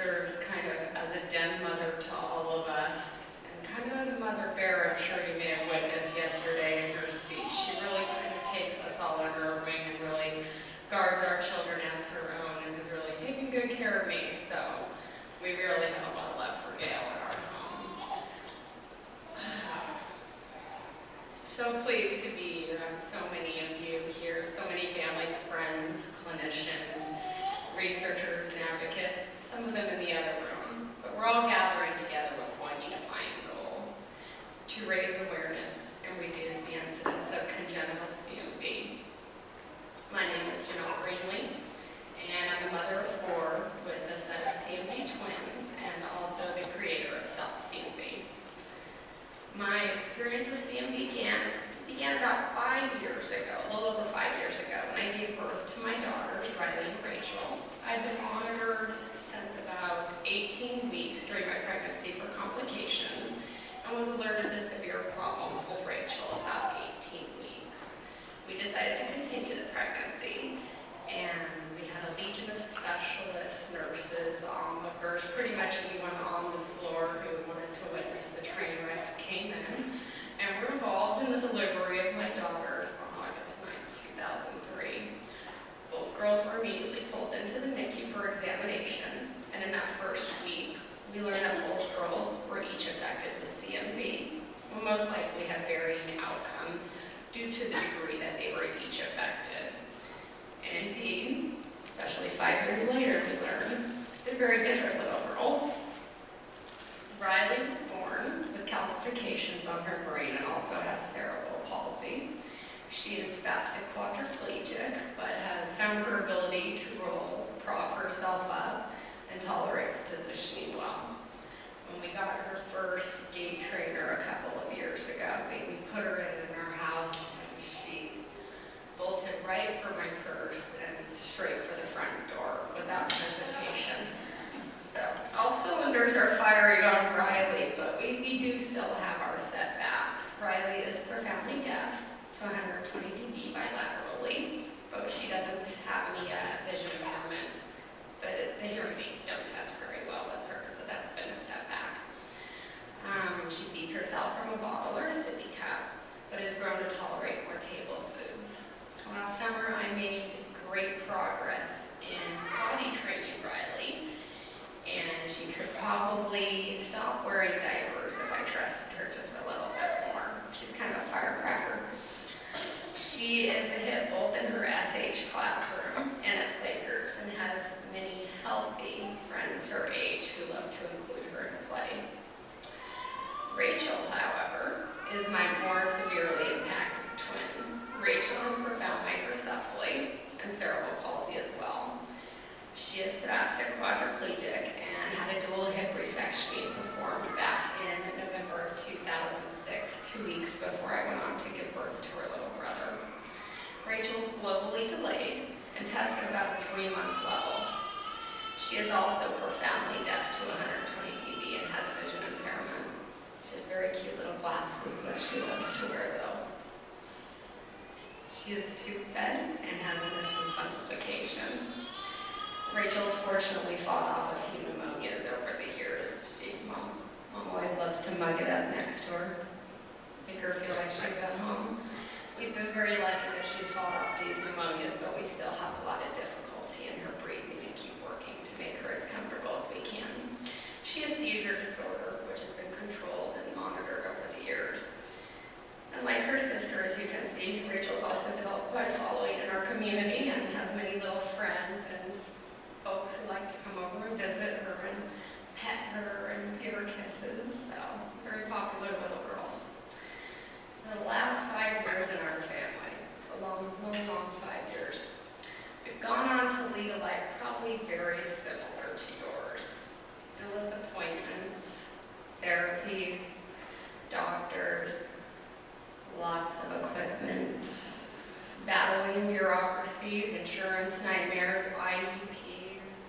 serves kind of as a den mother to all of us, and kind of as a mother bear. I'm sure you may have witnessed yesterday in her speech. She really kind of takes us all under her wing and really guards our children as her own, and has really taken good care of me. So we really have a lot of love for Gail in our home. So pleased to be around so many of you here, so many families, friends, clinicians, researchers, and advocates, some of them in the other room. But we're all gathering together with one unifying goal: to raise awareness and reduce the incidence of congenital CMV. My name is Janelle Greenlee, and I'm a mother of 4 with a set of CMV twins, and also the creator of Stop CMV. My experience with CMV began about 5 years ago, a little over 5 years ago, when I gave birth to my daughters, Riley and Rachel. I've been monitored since about 18 weeks during my pregnancy for complications, and was alerted to severe problems with Rachel about 18 weeks. We decided to continue the pregnancy, and we had a legion of specialists, nurses, onlookers, pretty much anyone on the floor who wanted to witness the train wreck came in, and were involved in the delivery of my daughter on August 9th, 2003. Both girls were immediately pulled into the NICU for examination, and in that first week, we learned that both girls were each affected with CMV, will most likely have varying outcomes due to the degree that they were each affected. And indeed, especially 5 years later, we learned they're very different little girls. Riley was born with calcifications on her brain and also has cerebral palsy. She is spastic quadriplegic, but has found her ability to roll, prop herself up, and tolerates positioning well. When we got her first gait trainer a couple of years ago, we put her in our house, and she bolted right for my purse and straight for the front door without hesitation. So all cylinders are firing on Riley, but we do still have our setbacks. Riley is profoundly deaf to 120 dB bilaterally, but she doesn't have any vision impairment. But the hearing aids don't test very well with her, so that's been a setback. She feeds herself from a bottle or a sippy cup, but has grown to tolerate more table foods. Last summer, I made great progress in potty training Riley, and she could probably stop wearing diapers if I trusted her just a little bit more. She's kind of a firecracker. She is a hit both in her SH classroom and at playgroups, and has many healthy friends her age who love to include her in play. Rachel, however, is my more severely impacted twin. Rachel has profound microcephaly and cerebral palsy as well. She is spastic quadriplegic and had a dual hip resection performed back in November of 2006, 2 weeks before I went on to give birth to her little brother. Rachel's globally delayed and tested about a 3-month level. She is also profoundly deaf to 120 dB and has vision impairment. She has very cute little glasses that she loves to wear though. She is tube-fed and has a missing fungification. Rachel's fortunately fought off a few pneumonias over the years. Mom always loves to mug it up next to her, make her feel like she's at home. We've been very lucky that she's fought off these pneumonias, but we still have a lot of difficulty in her breathing and keep working to make her as comfortable as we can. She has seizure disorder, which has been controlled and monitored over the years. And like her sister, as you can see, Rachel's also developed quite a following in our community and has many little friends and folks who like to come over and visit her and pet her and give her kisses. So, very popular little girls. The last 5 years in our family, a long 5 years, we've gone on to lead a life probably very similar to yours. Endless appointments, therapies, doctors, lots of equipment, battling bureaucracies, insurance nightmares, IEPs,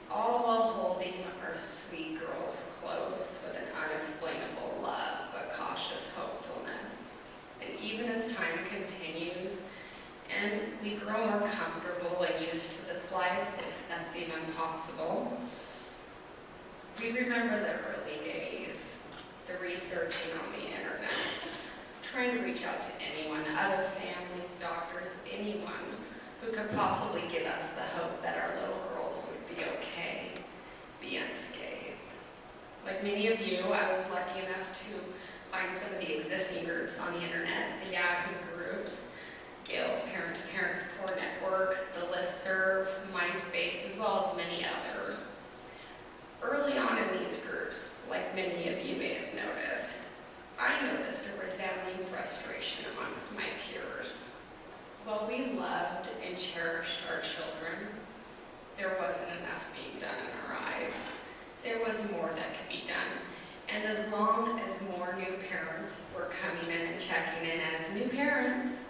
all while holding our sweet girls close with an unexplainable love but cautious hopefulness. And even as time continues and we grow more comfortable and used to this life, if that's even possible, We remember the early days, the researching on the internet, trying to reach out to anyone, other families, doctors, anyone who could possibly give us the hope that our little girls would be okay, be unscathed. Like many of you, I was lucky enough to find some of the existing groups on the internet, the Yahoo groups, Gail's Parent-to-Parent Support Network, the Listserv, MySpace, as well as many others. Early on in these groups, like many of you may have noticed, I noticed a resounding frustration amongst my peers. While we loved and cherished our children, there wasn't enough being done in our eyes. There was more that could be done. And as long as more new parents were coming in and checking in as new parents,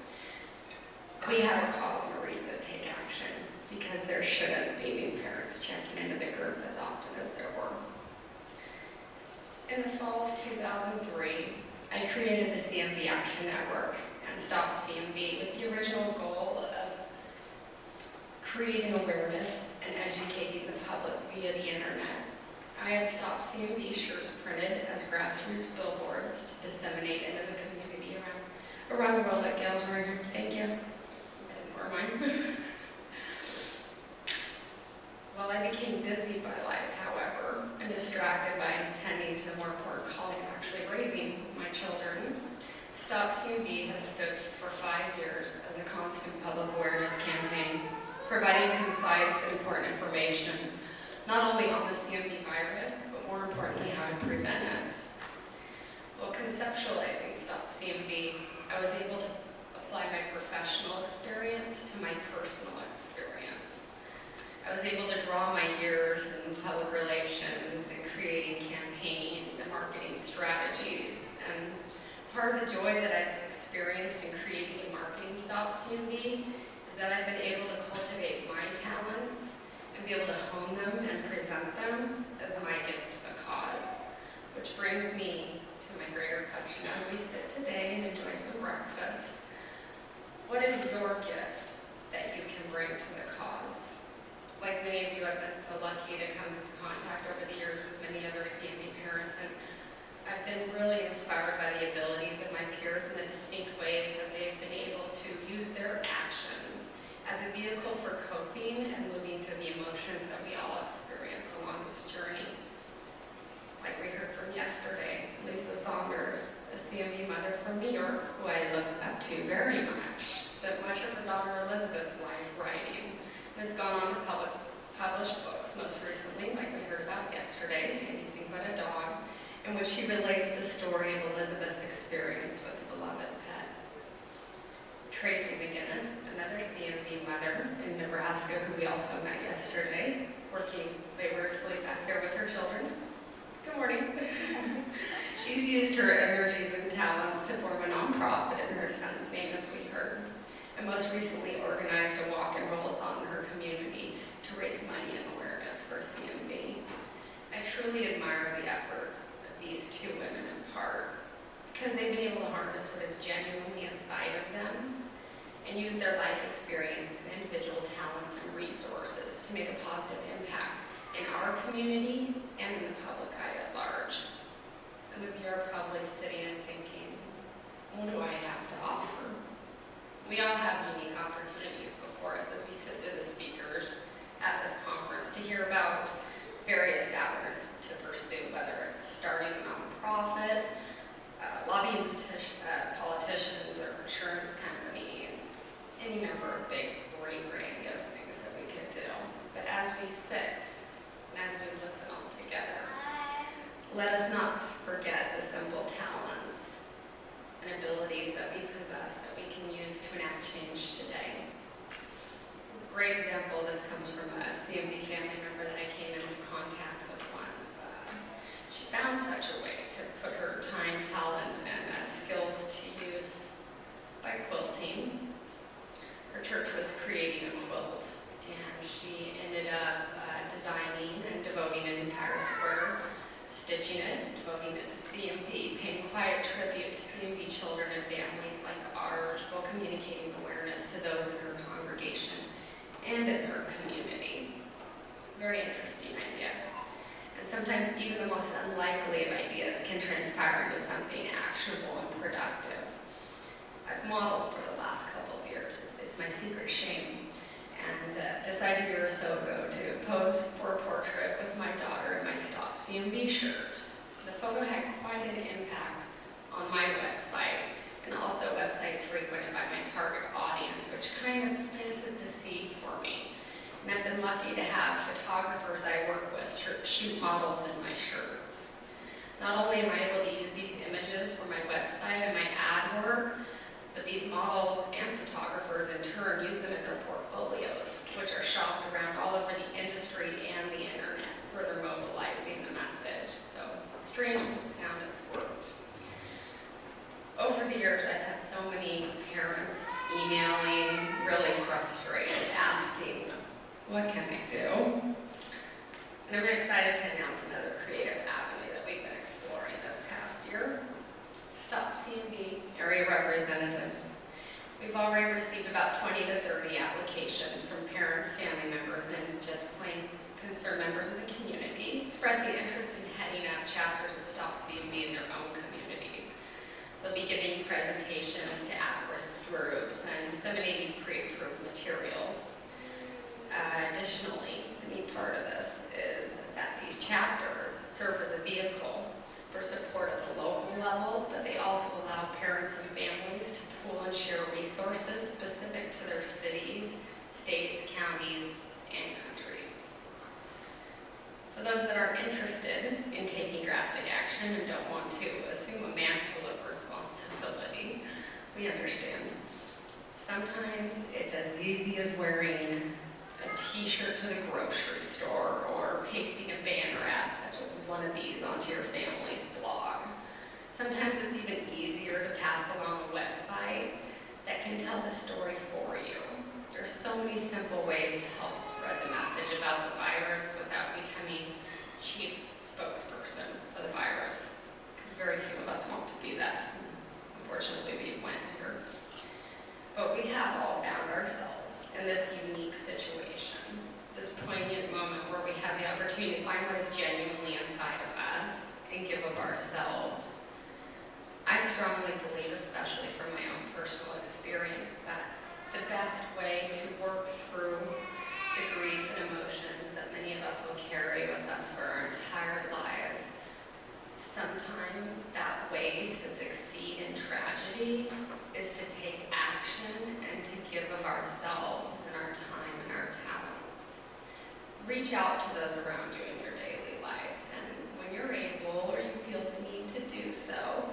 we had a cause and a reason to take action, because there shouldn't be new parents checking into the group as often as there were. In the fall of 2003, I created the CMV Action Network and Stop CMV with the original goal of creating awareness and educating the public via the internet. I had Stop CMV shirts printed as grassroots billboards to disseminate into the community around the world that Gail's wearing here. Thank you. I didn't wear mine. While I became busy by life, however, and distracted by attending to the more important calling of actually raising my children, Stop CMV has stood for 5 years as a constant public awareness campaign, providing concise and important information, not only on the CMV virus, but more importantly, how to prevent it. While conceptualizing Stop CMV, I was able to apply my professional experience to my personal experience. I was able to draw my years in public relations and creating campaigns and marketing strategies. And part of the joy that I've experienced in creating and marketing Stop CMV is that I've been able to cultivate my talents and be able to hone them and present them as my gift to the cause. Which brings me to my greater question as we sit today and enjoy some breakfast. What is your gift that you can bring to the cause? Like many of you, I've been so lucky to come into contact over the years with many other CMV parents, and I've been really inspired by the abilities of my peers and the distinct ways that they've been able to use their actions as a vehicle for coping and moving through the emotions that we all experience along this journey. Like we heard from yesterday, Lisa Saunders, a CMV mother from New York, who I look up to very much, spent much of her daughter Elizabeth's life writing, and has gone on to publish books, most recently, like we heard about yesterday, Anything But a Dog, in which she relates the story of Elizabeth's experience with a beloved pet. Tracy McGinnis, another CMV mother in Nebraska, who we also met yesterday, working laboriously back there with her children. Good morning. She's used her energies and talents to form a nonprofit in her son's name, as we heard, and most recently organized a walk and roll-a-thon in her community to raise money and awareness for CMV. I truly admire the efforts of these two women in part, because they've been able to harness what is genuinely inside of them and use their life experience and individual talents and resources to make a positive impact in our community and in the public eye at large. Some of you are probably sitting and thinking, what do I have to offer? We all have unique opportunities before us as we sit through the speakers at this conference to hear about various avenues to pursue, whether it's starting a nonprofit, lobbying politicians or insurance companies, any number of big, great, grandiose things that we could do. But as we sit and as we listen all together, let us not forget the simple talents and abilities that we possess that we can use to enact change today. A great example of this comes from a CMV family member that I came into contact with once. She found such a way to put her time, talent, and skills to use by quilting. Her church was creating a quilt, and she ended up designing and devoting an entire square, stitching it, devoting it to CMV, paying quiet tribute to CMV children and families like ours, while communicating awareness to those in her congregation and in her community. Very interesting idea. And sometimes even the most unlikely of ideas can transpire into something actionable and productive. I've modeled for the last couple of years. It's my secret shame. And decided a year or so ago to pose for a portrait with my daughter in my Stop CMV shirt. The photo had quite an impact on my website and also websites frequented by my target audience, which kind of planted the seed for me. And I've been lucky to have photographers I work with shoot models in my shirts. Not only am I able to use these images for my website and my ad work, but these models and photographers in turn use them in their portfolios, which are shopped around all over the industry and the internet, further mobilizing the message. So, strange as it sounds, it's worked. Over the years, I've had so many parents emailing, really frustrated, asking, what can I do? And I'm excited to announce another creative avenue that we've been exploring this past year. Stop CMV area representatives. We've already received about 20 to 30 applications from parents, family members, and just plain concerned members of the community expressing interest in heading up chapters of Stop CMV in their own communities. They'll be giving presentations to at-risk groups and disseminating pre-approved materials. Additionally, the neat part of this is that these chapters serve as a vehicle for support at the local level, but they also allow parents and families to pool and share resources specific to their cities, states, counties, and countries. For those that are interested in taking drastic action and don't want to assume a mantle of responsibility, we understand. Sometimes it's as easy as wearing a t-shirt to the grocery store or pasting a banner ad, such as one of these, onto your family's blog. Sometimes it's even easier to pass along a website that can tell the story for you. There's so many simple ways to help spread the message about the virus without becoming chief spokesperson for the virus, because very few of us want to be that. Unfortunately, we went here. But we have all found ourselves in this unique situation, this poignant moment where we have the opportunity to find what is genuinely inside of us and give of ourselves. I strongly believe, especially from my own personal experience, that the best way to work through the grief and emotions that many of us will carry with us for our entire lives, sometimes that way to succeed in tragedy is to take action and to give of ourselves and our time and our talents. Reach out to those around you in your daily life, and when you're able or you feel the need to do so,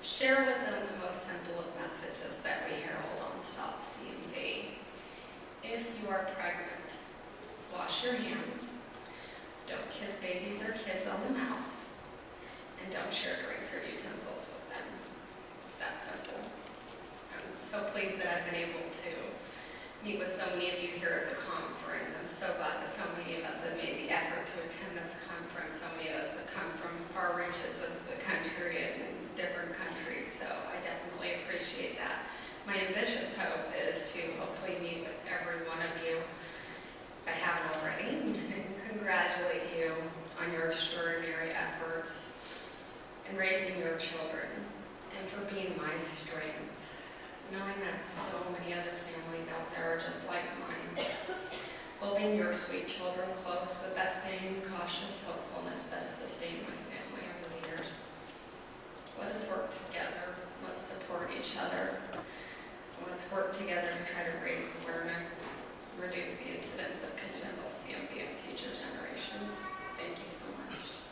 share with them the most simple of messages that we herald on Stop CMV. If you are pregnant, wash your hands, don't kiss babies or kids on the mouth, and don't share drinks or utensils with them. It's that simple. I'm so pleased that I've been able to meet with so many of you here at the conference. I'm so glad that so many of us have made the effort to attend this conference. So many of us have come from far reaches of the country and different countries, so I definitely appreciate that. My ambitious hope is to hopefully meet with every one of you, if I haven't already, and congratulate you on your extraordinary efforts in raising your children, and for being my strength, knowing that so many other families out there are just like mine, holding your sweet children close with that same cautious hopefulness that has sustained my family over the years. Let us work together. Let's support each other. Let's work together to try to raise awareness, reduce the incidence of congenital CMV in future generations. Thank you so much.